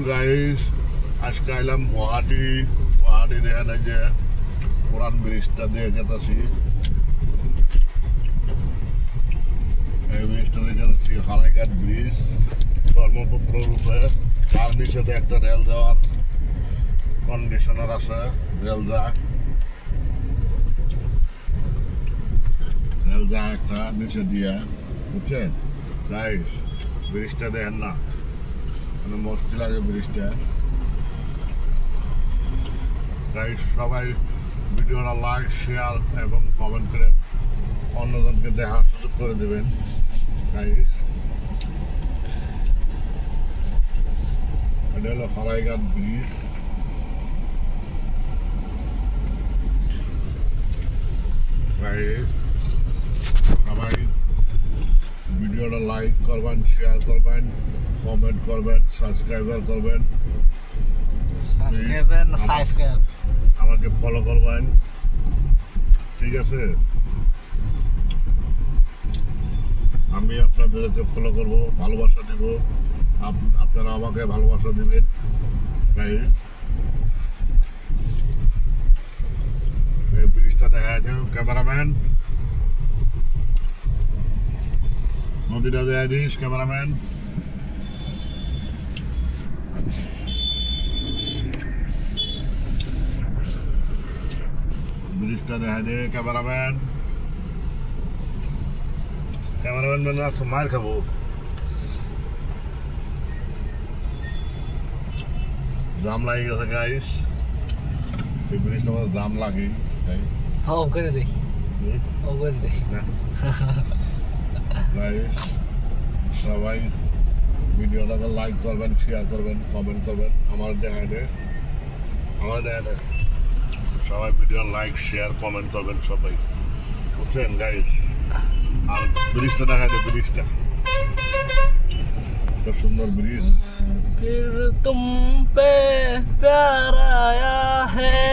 Guys আজকে আইলাম গুয়াহাটি দেখেন এই যে পুরান ব্রিজটা দিয়ে গেছি। এই ব্রিজটা দিয়ে গেছি হারাইঘাট ব্রিজ ব্রহ্মপুত্র রূপে। তার নিচেতে একটা রেল যাওয়ার কন্ডিশনার আছে, রেল যায় একটা নিচে দিয়ে, বুঝছেন গাইস? ব্রিজটা দেখেন না, মানে মস্তি লাগে ব্রিজটা। গাইস সবাই ভিডিওটা লাইক, শেয়ার এবং কমেন্ট করে অন্যজনকে দেখার সুযোগ করে দেবেন গাইস। এটা হলো হারাইঘাট ব্রিজ। গাইস সবাই ভিডিওটা লাইক করবেন, শেয়ার করবেন, কমেন্ট করবেন, সাবস্ক্রাইবার করবেন, আমাকে ফলো করবেন, ঠিক আছে? আমি আপনাদেরকে ফলো করব, ভালোবাসা দিব, আপনারা আমাকে ভালোবাসা দিবেন গাইস। এই ব্রিজটা দেখা যায়, ক্যামেরাম্যান নদীটা দেখা দিস, ক্যামেরাম্যান। ব্রিজটা দেখা দে ক্যামেরাম্যান। ক্যামেরাম্যান মানে তো মার খাবো। জাম লাগে গেছে গাইস, এই ব্রিজটা আমার জাম লাগে গাইস। করে দে গাইস সবাই ভিডিওটাকে লাইক করবেন, শেয়ার করবেন, কমেন্ট করবেন, আমার দেখা দে সবাই ভিডিও লাইক, শেয়ার, কমেন্ট করবেন সবাই, বুঝছেন গাইস? আর ব্রিজটা দেখা যায়, ব্রিজটা কত সুন্দর ব্রিজ। फिर तुम पे प्यार आया है